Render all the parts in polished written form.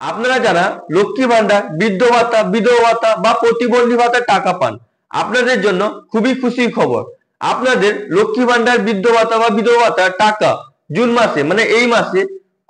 আপনারা যারা লক্ষ্মী ভান্ডার, বৃদ্ধ ভাতা, বিধবা ভাতা বা প্রতিবন্ধী ভাতার টাকা পান, আপনাদের জন্য খুবই খুশির খবর। আপনাদের লক্ষ্মী ভান্ডার, বৃদ্ধ ভাতা বা বিধবা ভাতার টাকা জুন মাসে মানে এই মাসে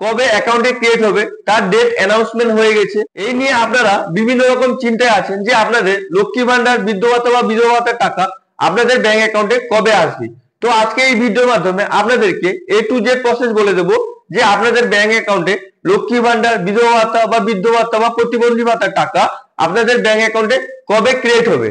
কবে অ্যাকাউন্টে ক্রিয়েট হবে তার ডেট অ্যানাউন্সমেন্ট হয়ে গেছে। এই নিয়ে আপনারা বিভিন্ন রকম চিন্তায় আছেন যে আপনাদের লক্ষ্মী ভান্ডার, বৃদ্ধ ভাতা বা বিধবা ভাতার টাকা আপনাদের ব্যাংক অ্যাকাউন্টে কবে আসবে। তো আজকে এই ভিডিওর মাধ্যমে আপনাদেরকে A to Z প্রসেস বলে দেবো যে আপনাদের ব্যাংক অ্যাকাউন্টে লক্ষ্মী ভান্ডার, বিধবা ভাতা বা বৃদ্ধ ভাতা বা প্রতিবন্ধী ভাতার টাকা আপনাদের ব্যাংক অ্যাকাউন্টে কবে ক্রিয়েট হবে,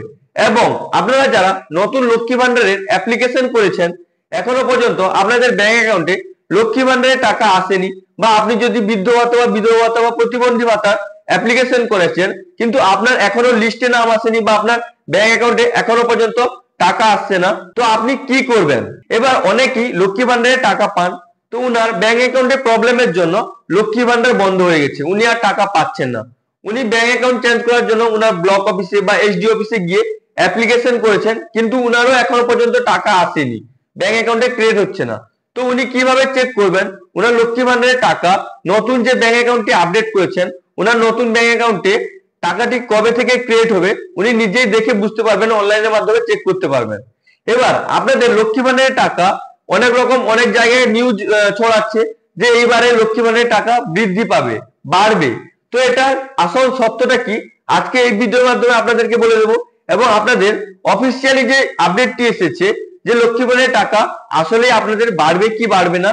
এবং আপনারা যারা নতুন লক্ষ্মী ভান্ডারের অ্যাপ্লিকেশন করেছেন এখনো পর্যন্ত আপনাদের ব্যাংক অ্যাকাউন্টে লক্ষ্মী ভান্ডারের টাকা আসেনি, বা আপনি যদি বৃদ্ধ ভাতা বা বিধবা ভাতা বা প্রতিবন্ধী ভাতার অ্যাপ্লিকেশন করেছেন কিন্তু আপনার এখনো লিস্টে নাম আসেনি বা আপনার ব্যাংক অ্যাকাউন্টে এখনো পর্যন্ত টাকা আসছে না, তো আপনি কি করবেন? এবার অনেকেই লক্ষ্মী ভান্ডারের টাকা পান, তো উনার ব্যাংক অ্যাকাউন্টে প্রবলেমের জন্য লক্ষ্মী ভান্ডার বন্ধ হয়ে গেছে, উনি আর টাকা পাচ্ছেন না। উনি ব্যাংক অ্যাকাউন্ট চেঞ্জ করার জন্য উনার ব্লক অফিসে বা এসডি অফিসে গিয়ে অ্যাপ্লিকেশন করেছেন, কিন্তু উনারও এখনো পর্যন্ত টাকা আসেনি, ব্যাংক অ্যাকাউন্টে ক্রিয়েট হচ্ছে না। তো উনি কিভাবে চেক করবেন উনার লক্ষ্মী ভান্ডারের টাকা নতুন যে ব্যাংক অ্যাকাউন্টটি আপডেট করেছেন উনার নতুন ব্যাংক অ্যাকাউন্টে টাকাটি কবে থেকে ক্রিয়েট হবে উনি নিজেই দেখে বুঝতে পারবেন, অনলাইনের মাধ্যমে চেক করতে পারবেন। এবার আপনাদের লক্ষ্মী ভান্ডারের টাকা অনেক রকম অনেক জায়গায় নিউজ ছড়াচ্ছে যে এইবারে লক্ষ্মী ভান্ডারের টাকা বৃদ্ধি পাবে, বাড়বে। তো এটা আসল সত্যটা কি আজকে এই ভিডিওর মাধ্যমে আপনাদেরকে বলে দেবো, এবং আপনাদের অফিসিয়ালি যে আপডেটটি এসেছে যে লক্ষ্মী ভান্ডারের টাকা আসলে আপনাদের বাড়বে কি বাড়বে না,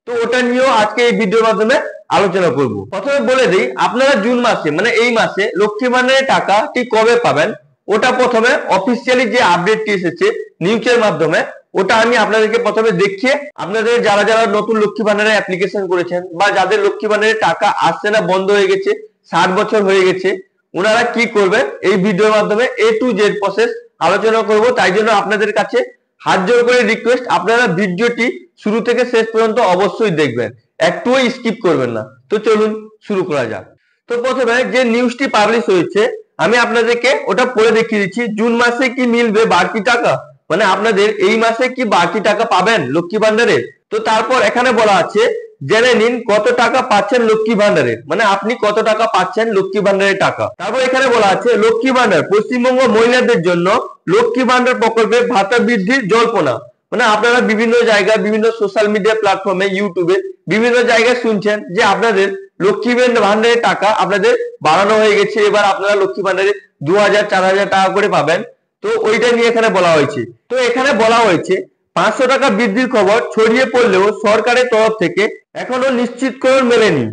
তো ওটা নিয়েও আজকে এই ভিডিওর মাধ্যমে আলোচনা করব। প্রথমে বলে দিই আপনারা জুন মাসে মানে এই মাসে লক্ষ্মী ভান্ডারের টাকা ঠিক কবে পাবেন, ওটা প্রথমে অফিসিয়ালি যে আপডেটটি এসেছে নিউজের মাধ্যমে ওটা আমি আপনাদেরকে প্রথমে দেখিয়ে আপনাদের যারা যারা নতুন লক্ষ্মী ভান্ডারের অ্যাপ্লিকেশন করেছেন বা যাদের লক্ষ্মী ভান্ডারের টাকা আসছে না, বন্ধ হয়ে গেছে, 60 বছর হয়ে গেছে, ওনারা কি করবেন এই ভিডিওর মাধ্যমে A to Z প্রসেস আলোচনা করব। তাই জন্য আপনাদের কাছে হাত জোর করে রিকোয়েস্ট আপনারা ভিডিওটি শুরু থেকে শেষ পর্যন্ত অবশ্যই দেখবেন, একটুও স্কিপ করবেন না। তো চলুন শুরু করা যাক। তো প্রথমে যে নিউজটি পাবলিশ হয়েছে আমি আপনাদেরকে ওটা পড়ে দেখিয়ে দিচ্ছি। জুন মাসে কি মিলবে বাড়তি টাকা, মানে আপনাদের এই মাসে কি বাড়তি টাকা পাবেন লক্ষ্মী ভান্ডারে। তো তারপর এখানে বলা আছে জেনে নিন কত টাকা পাচ্ছেন লক্ষ্মী ভান্ডারে, মানে আপনি কত টাকা পাচ্ছেন লক্ষ্মী ভান্ডারের টাকা। তারপর এখানে বলা আছে লক্ষ্মী ভান্ডার পশ্চিমবঙ্গ মহিলাদের জন্য লক্ষ্মী ভান্ডার প্রকল্পে ভাতা বৃদ্ধির জল্পনা, মানে আপনারা বিভিন্ন জায়গায় বিভিন্ন সোশ্যাল মিডিয়া প্ল্যাটফর্মে ইউটিউবে বিভিন্ন জায়গায় শুনছেন যে আপনাদের লক্ষ্মী ভান্ডারের টাকা আপনাদের বাড়ানো হয়ে গেছে, এবার আপনারা লক্ষ্মী ভান্ডারে 2000 4000 টাকা করে পাবেন। তো ওইটা নিয়ে এখানে বলা হয়েছে। তো এখানে বলা হয়েছে 500 টাকা বৃদ্ধির খবর ছড়িয়ে পড়লেও সরকারের তরফ থেকে এখনো নিশ্চিতকরণ মেলেনি,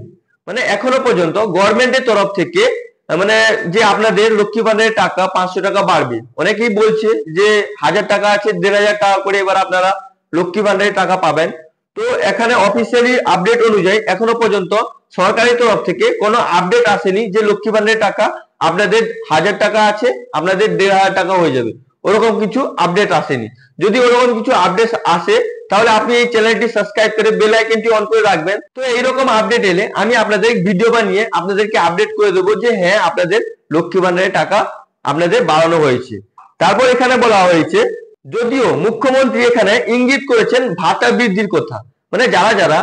মানে এখনো পর্যন্ত গভর্নমেন্টের তরফ থেকে মানে যে আপনাদের লক্ষ্মী ভান্ডারের টাকা 500 টাকা বাড়বে। অনেকেই বলছে যে 1000 টাকা আছে 1500 টাকা করে এবার আপনারা লক্ষ্মী ভান্ডারের টাকা পাবেন। তো এখানে অফিসিয়ালি আপডেট অনুযায়ী এখনো পর্যন্ত সরকারি তরফ থেকে কোনো আপডেট আসেনি যে লক্ষ্মী ভান্ডারের টাকা আপনাদের 1000 টাকা আছে আপনাদের 1500 টাকা হয়ে যাবে, ওরকম কিছু আপডেট আসেনি। যদি ওরকম কিছু আপডেট আসে তাহলে আপনি এই চ্যানেলটি সাবস্ক্রাইব করে বেল আইকনটি অন করে রাখবেন। তো এইরকম আপডেট এলে আমি আপনাদের ভিডিও বানিয়ে আপনাদেরকে আপডেট করে দেবো যে হ্যাঁ আপনাদের লক্ষ্মী ভান্ডারের টাকা আপনাদের বাড়ানো হয়েছে। তারপর এখানে বলা হয়েছে যদিও মুখ্যমন্ত্রী এখানে ইঙ্গিত করেছেন ভাতা বৃদ্ধির কথা, মানে যারা যারা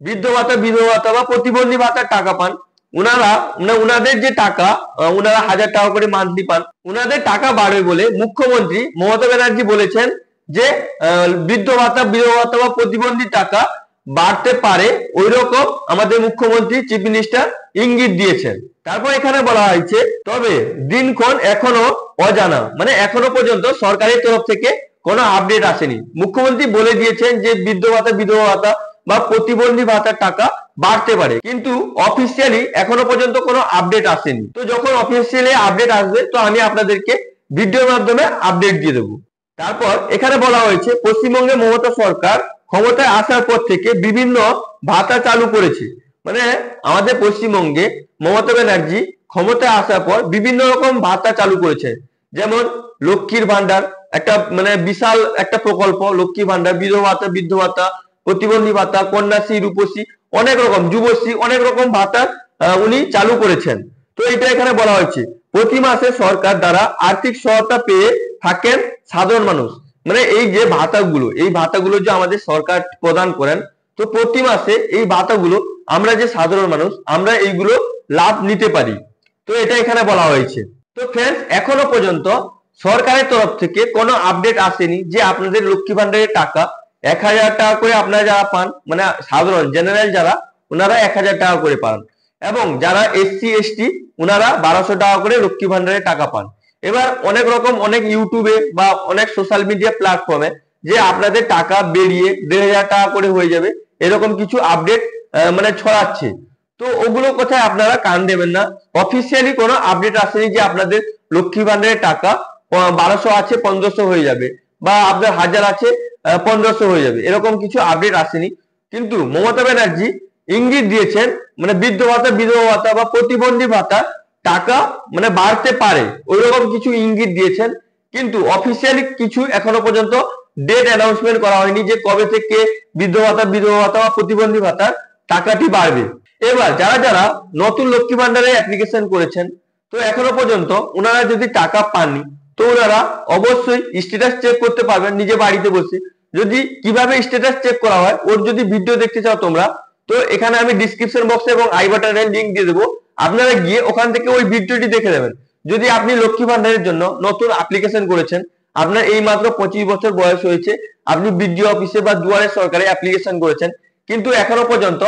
বৃদ্ধ ভাতা, বিধবা ভাতা বা প্রতিবন্ধী ভাতার টাকা পান উনারা উনাদের যে টাকা উনারা 1000 টাকা করে মান্থলি পান, উনাদের টাকা বাড়বে বলে মুখ্যমন্ত্রী মমতা ব্যানার্জি বলেছেন যে বৃদ্ধ ভাতা, বিধবা ভাতা বা প্রতিবন্ধী টাকা বাড়তে পারে, ওই রকম আমাদের মুখ্যমন্ত্রী চিফ মিনিস্টার ইঙ্গিত দিয়েছেন। তারপর এখানে বলা হয়েছে তবে দিনক্ষণ এখনো অজানা, মানে এখনো পর্যন্ত সরকারের তরফ থেকে কোনো আপডেট আসেনি। মুখ্যমন্ত্রী বলে দিয়েছেন যে বৃদ্ধ ভাতা, বিধবা ভাতা বা প্রতিবন্ধী ভাতার টাকা বাড়তে পারে, কিন্তু অফিসিয়ালি এখনো পর্যন্ত কোনো আপডেট আসেনি। তো যখন অফিসিয়ালি আপডেট আসবে তো আমি আপনাদেরকে ভিডিওর মাধ্যমে আপডেট দিয়ে দেবো। তারপর এখানে বলা হয়েছে পশ্চিমবঙ্গে মমতা সরকার ক্ষমতায় আসার পর থেকে বিভিন্ন ভাতা চালু করেছে, মানে আমাদের পশ্চিমবঙ্গে মমতা ব্যানার্জি ক্ষমতায় আসার পর বিভিন্ন রকম ভাতা চালু করেছে, যেমন লক্ষ্মীর ভান্ডার একটা মানে বিশাল একটা প্রকল্প, লক্ষ্মী ভান্ডার, বিধবা ভাতা, বৃদ্ধ ভাতা, প্রতিবন্ধী ভাতা, কন্যাশ্রী, রূপশ্রী, অনেক রকম যুবশ্রী, অনেক রকম ভাতা উনি চালু করেছেন। তো এটা এখানে বলা হয়েছে প্রতি মাসে সরকার দ্বারা আর্থিক সহায়তা পেয়ে থাকেন সাধারণ মানুষ, মানে এই যে ভাতাগুলো এই ভাতাগুলো যে আমাদের সরকার প্রদান করেন তো প্রতি মাসে এই ভাতাগুলো আমরা যে সাধারণ মানুষ আমরা এইগুলো লাভ নিতে পারি। তো এটা এখানে বলা হয়েছে। তো ফ্রেন্ডস, এখনো পর্যন্ত সরকারের তরফ থেকে কোনো আপডেট আসেনি যে আপনাদের লক্ষ্মী ভান্ডারের টাকা 1000 টাকা করে আপনারা যারা পান, মানে সাধারণ জেনারেল যারা, ওনারা 1000 টাকা করে পান, এবং যারা এসসি এসটি ওনারা 1200 টাকা করে লক্ষ্মী ভান্ডারের টাকা পান। এবার অনেক রকম অনেক ইউটিউবে বা অনেক সোশ্যাল মিডিয়া প্ল্যাটফর্মে যে আপনাদের টাকা বেরিয়ে 1500 টাকা করে হয়ে যাবে, এরকম কিছু আপডেট মানে ছড়াচ্ছে। তো ওগুলো কোথায় আপনারা কান দেবেন না। অফিসিয়ালি কোনো আপডেট আসেনি যে আপনাদের লক্ষ্মী ভান্ডারের টাকা 1200 আছে 1500 হয়ে যাবে, বা আপনার 1000 আছে 1500 হয়ে যাবে, এরকম কিছু আপডেট আসেনি। কিন্তু মমতা ব্যানার্জি ইঙ্গিত দিয়েছেন, মানে বৃদ্ধ ভাতা, বিধবা ভাতা বা প্রতিবন্ধী ভাতা টাকা মানে বাড়তে পারে, ওইরকম কিছু ইঙ্গিত দিয়েছেন। কিন্তু অফিসিয়ালি কিছু এখনো পর্যন্ত ডেট অ্যানাউন্সমেন্ট করা হয়নি যে কবে থেকে বৃদ্ধ ভাতা, বিধবা ভাতা বা প্রতিবন্ধী ভাতার টাকাটি বাড়বে। এবার যারা যারা নতুন লক্ষ্মী ভান্ডারে অ্যাপ্লিকেশন করেছেন, তো এখনো পর্যন্ত ওনারা যদি টাকা পাননি, তো ওনারা অবশ্যই স্ট্যাটাস চেক করতে পারবেন নিজে বাড়িতে বসে। যদি কিভাবে স্ট্যাটাস চেক করা হয় ওর যদি ভিডিও দেখতে চাও তোমরা, তো এখানে আমি ডিসক্রিপশন বক্সে এবং আই বাটনের লিংক দিয়ে দেবো, আপনারা গিয়ে ওখান থেকে ওই ভিডিওটি দেখে নেবেন। যদি আপনি লক্ষ্মী ভান্ডারের জন্য নতুন অ্যাপ্লিকেশন করেছেন, আপনার এই মাত্র 25 বছর বয়স হয়েছে, আপনি বিডিও অফিসে বা দুয়ারে সরকারে অ্যাপ্লিকেশন করেছেন, কিন্তু এখনো পর্যন্ত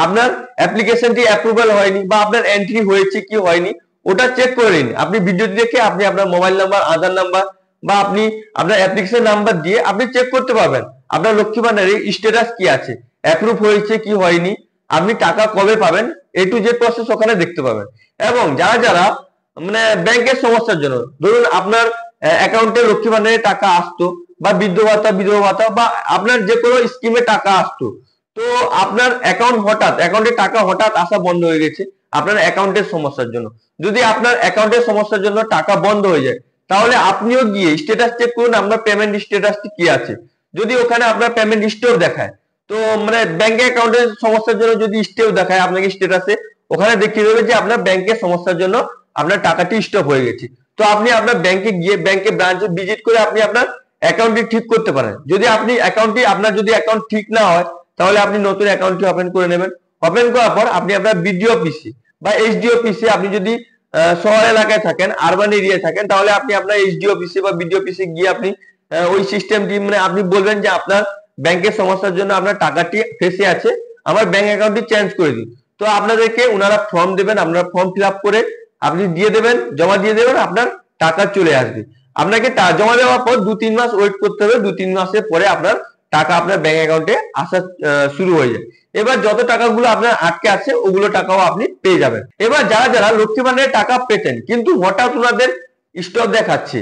আপনার অ্যাপ্লিকেশনটি অ্যাপ্রুভাল হয়নি বা আপনার এন্ট্রি হয়েছে কি হয়নি ওটা চেক করে নিন। আপনি ভিডিওটি দেখে আপনি আপনার মোবাইল নাম্বার, আধার নাম্বার বা আপনি আপনার অ্যাপ্লিকেশন নাম্বার দিয়ে আপনি চেক করতে পারবেন আপনার লক্ষ্মী ভান্ডারের স্ট্যাটাস কি আছে, অ্যাপ্রুভ হয়েছে কি হয়নি, আপনি টাকা কবে পাবেন, এ টু জেড প্রসেস ওখানে দেখতে পাবেন। এবং যারা যারা মানে ব্যাংকের সমস্যার জন্য, ধরুন আপনার অ্যাকাউন্টে লক্ষ্মী ভান্ডারের টাকা আসতো বা বৃদ্ধ ভাতা, বিধবা ভাতা বা আপনার যে কোনো স্কিমে টাকা আসতো, তো আপনার অ্যাকাউন্টে টাকা হঠাৎ আসা বন্ধ হয়ে গেছে আপনার অ্যাকাউন্টের সমস্যার জন্য। যদি আপনার অ্যাকাউন্টের সমস্যার জন্য টাকা বন্ধ হয়ে যায়, তাহলে আপনিও গিয়ে স্ট্যাটাস চেক করুন আপনার পেমেন্ট স্ট্যাটাসটি কি আছে। যদি ওখানে আপনার পেমেন্ট স্টেপ দেখায়, তো মানে ব্যাংক অ্যাকাউন্টের সমস্যার জন্য যদি স্টেপ দেখায় আপনাকে স্ট্যাটাসে, ওখানে দেখিয়ে দেবে যে আপনার ব্যাংকের সমস্যার জন্য আপনার টাকাটি স্টপ হয়ে গেছে। তো আপনি আপনার ব্যাংকে গিয়ে ব্যাংকে ব্রাঞ্চে ভিজিট করে আপনি আপনার অ্যাকাউন্টটি ঠিক করতে পারেন। যদি আপনি আপনার যদি অ্যাকাউন্ট ঠিক না হয়, তাহলে আপনি নতুন অ্যাকাউন্টটি ওপেন করে নেবেন। ওপেন করার পর আপনি আপনার বিডিও অফিসে বা এসডি অফিসে, আপনি যদি শহর এলাকায় থাকেন, আরবান এরিয়ায় থাকেন, তাহলে আপনি আপনার এসডি অফিসে বা বিডিও অফিসে গিয়ে আপনি ওই সিস্টেমটি মানে আপনি বলবেন যে আপনার ব্যাংকের সমস্যার জন্য আপনার টাকাটি ফেসে আছে, আমার ব্যাংক অ্যাকাউন্টটি চেঞ্জ করে দিন। তো আপনাদেরকে ওনারা ফর্ম দেবেন, আপনারা ফর্ম ফিল আপ করে আপনি দিয়ে দেবেন, জমা দিয়ে দেবেন, আপনার টাকা চলে আসবে। আপনাকে জমা দেওয়ার পর 2-3 মাস ওয়েট করতে হবে, 2-3 মাসের পরে আপনার টাকা আপনার ব্যাংক অ্যাকাউন্টে আসা শুরু হয়ে যায়। এবার যত টাকাগুলো আপনার আটকে আছে ওগুলো টাকাও আপনি পেয়ে যাবেন। এবার যারা যারা লক্ষ্মী ভান্ডারের টাকা পেতেন কিন্তু হঠাৎ ওনাদের স্টপ দেখাচ্ছে,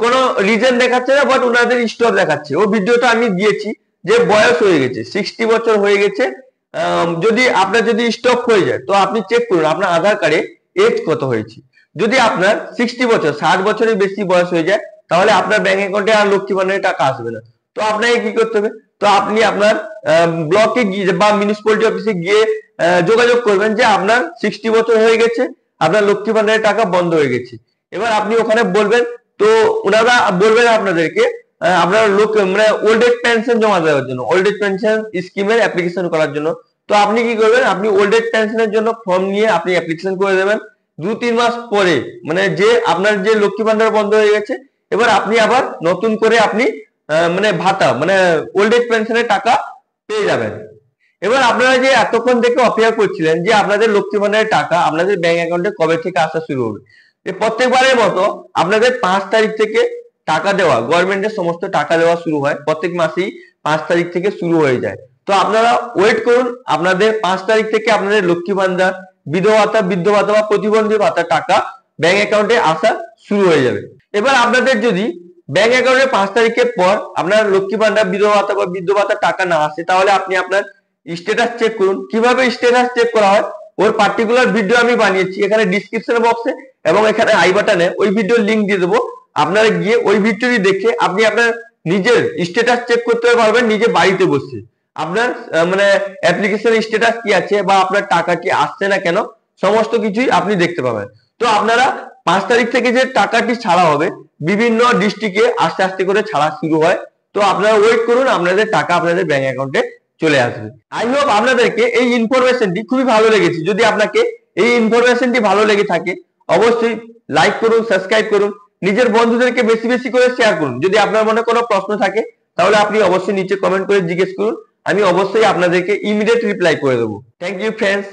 কোনো রিজন দেখাচ্ছে না, বাট ওনাদের স্টপ দেখাচ্ছে, ও ভিডিওটা আমি দিয়েছি যে বয়স হয়ে গেছে 60 বছর হয়ে গেছে, যদি আপনার যদি স্টপ হয়ে যায় তো আপনি চেক করুন আপনার আধার কার্ডে এজ কত হয়েছে। যদি আপনার 60 বছর 60 বছরের বেশি বয়স হয়ে যায়, তাহলে আপনার ব্যাংক অ্যাকাউন্টে আর লক্ষ্মী ভান্ডারের টাকা আসবে না। তো আপনাকে কি করতে হবে, তো আপনি আপনার ব্লকে গিয়ে বা মিউনিসিপ্যালিটি অফিসে গিয়ে যোগাযোগ করবেন যে আপনার 60 বছর হয়ে গেছে, আপনার লক্ষ্মী ভান্ডারের টাকা বন্ধ হয়ে গেছে। এবার আপনি ওখানে বলবেন, তো ওনারা বলবেন আপনাদেরকে আপনার মানে ওল্ড এজ পেনশন জমা দেওয়ার জন্য, ওল্ড এজ পেনশন স্কিমের অ্যাপ্লিকেশন করার জন্য। তো আপনি কি করবেন, আপনি ওল্ড এজ পেনশনের জন্য ফর্ম নিয়ে আপনি অ্যাপ্লিকেশন করে দেবেন। 2-3 মাস পরে মানে যে আপনার যে লক্ষ্মী ভান্ডার বন্ধ হয়ে গেছে, এবার আপনি আবার নতুন করে আপনি মানে ভাতা মানে ওল্ড এজ পেনশনের টাকা পেয়ে যাবেন। এবার আপনারা যে এতক্ষণ থেকে অপেক্ষা করছিলেন যে আপনাদের লক্ষ্মী ভান্ডারের টাকা আপনাদের ব্যাংক অ্যাকাউন্টে কবে থেকে আসা শুরু হবে, প্রত্যেকবারের মতো আপনাদের 5 তারিখ থেকে টাকা দেওয়া, গভর্নমেন্টের সমস্ত টাকা দেওয়া শুরু হয়, প্রত্যেক মাসেই 5 তারিখ থেকে শুরু হয়ে যায়। তো আপনারা ওয়েট করুন, আপনাদের 5 তারিখ থেকে আপনাদের লক্ষ্মী ভান্ডার, বিধবা ভাতা, বৃদ্ধ ভাতা বা প্রতিবন্ধী ভাতার টাকা ব্যাংক অ্যাকাউন্টে আসা শুরু হয়ে যাবে। এবার আপনাদের যদি ব্যাংক অ্যাকাউন্টে 5 তারিখের পর আপনার লক্ষ্মী ভান্ডার, বিধবা ভাতা বা বৃদ্ধ ভাতার টাকা না আসে, তাহলে আপনি আপনার স্ট্যাটাস চেক করুন। কিভাবে স্ট্যাটাস চেক করা হয় ওর পার্টিকুলার ভিডিও আমি বানিয়েছি, এখানে ডিসক্রিপশন বক্সে এবং এখানে আই বাটনে ওই ভিডিওর লিংক দিয়ে দেবো। আপনারা গিয়ে ওই ভিডিওটি দেখে আপনি আপনার নিজের স্ট্যাটাস চেক করতে পারবেন নিজে বাড়িতে বসে। আপনার মানে অ্যাপ্লিকেশন স্ট্যাটাস কি আছে বা আপনার টাকা কি আসছে না কেন, সমস্ত কিছুই আপনি দেখতে পাবেন। তো আপনারা 5 তারিখ থেকে যে টাকাটি ছাড়া হবে, বিভিন্ন ডিস্ট্রিক্টে আস্তে আস্তে করে ছাড়া শুরু হয়। তো আপনারা ওয়েট করুন, আপনাদের টাকা আপনাদের ব্যাংক অ্যাকাউন্টে চলে আসবে। আই হোপ আপনাদেরকে এই ইনফরমেশনটি খুবই ভালো লেগেছে। যদি আপনাকে এই ইনফরমেশনটি ভালো লেগে থাকে অবশ্যই লাইক করুন, সাবস্ক্রাইব করুন, নিজের বন্ধুদেরকে বেশি বেশি করে শেয়ার করুন। যদি আপনার মনে কোনো প্রশ্ন থাকে তাহলে আপনি অবশ্যই নিচে কমেন্ট করে জিজ্ঞেস করুন, আমি অবশ্যই আপনাদেরকে ইমিডিয়েট রিপ্লাই করে দেবো। Thank you friends.